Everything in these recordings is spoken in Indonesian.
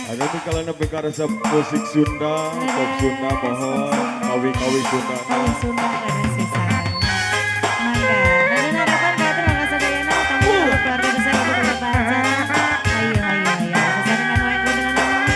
Ada nih kalau nabi karasa musik Sunda, pop Sunda, pohon, kawi-kawi Sunda. Kawi Sunda ada sisa. Mangga. Dan harapan kata nggak sadayana tamu keluarga besar ibu keluarga. Ayo ayo ayo. Sesaringan wae dengan nama.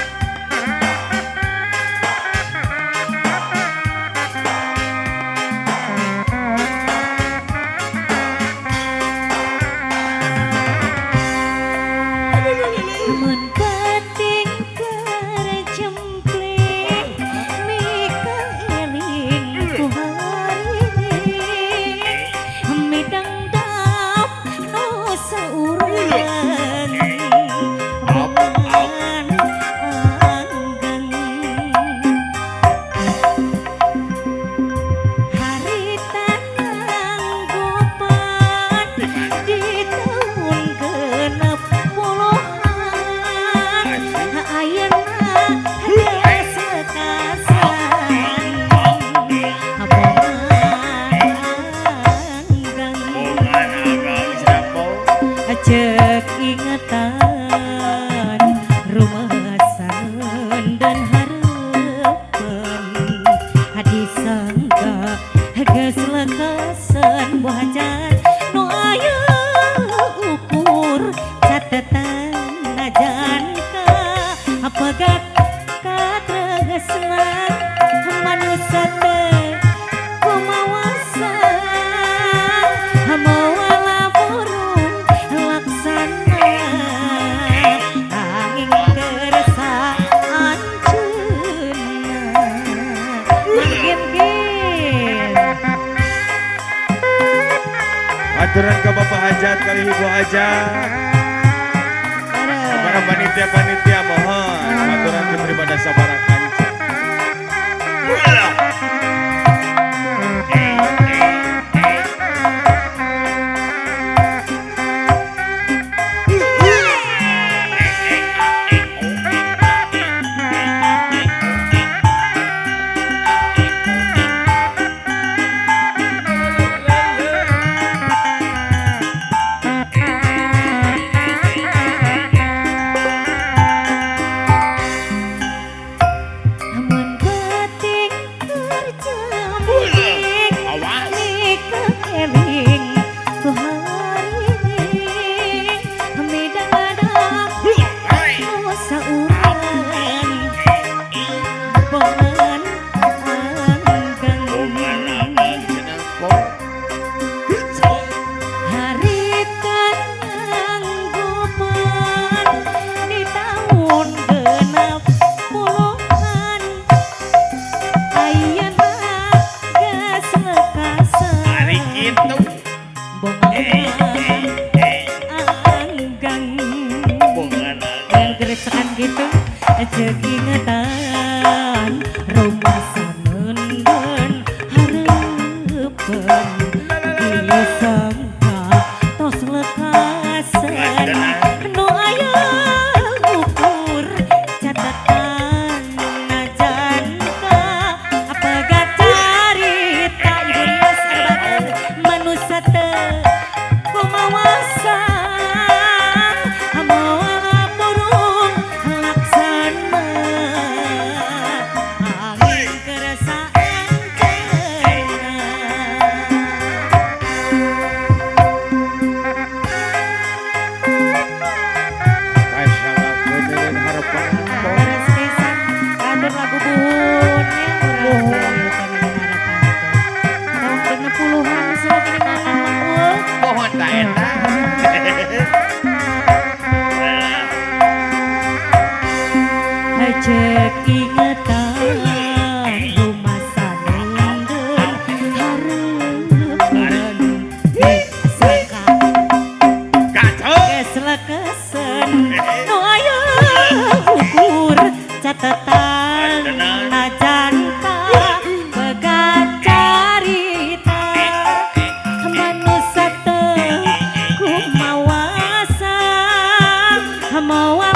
Cek ingatan rumah san dan harapan hadi sangka geus lekasan buajan nu aya ukur catatan najan ka apagat katresna manusia teh kumawasa Aturan ke Bapak Hajat kali Ibu Hajat. Para panitia-panitia mohon aturan daripada sabaran kanca. Gitu cek ingatan rumah sanen dan harapan disangka tos lekasan nu aya ukur catatan najan ka apagat carita ibu rias manusia teh kumawasa cek ingatan rumah sanen dan harapan disangka geus lekasan nu aya ukur catatan najan ka begat carita manusia teh kumawasa mawa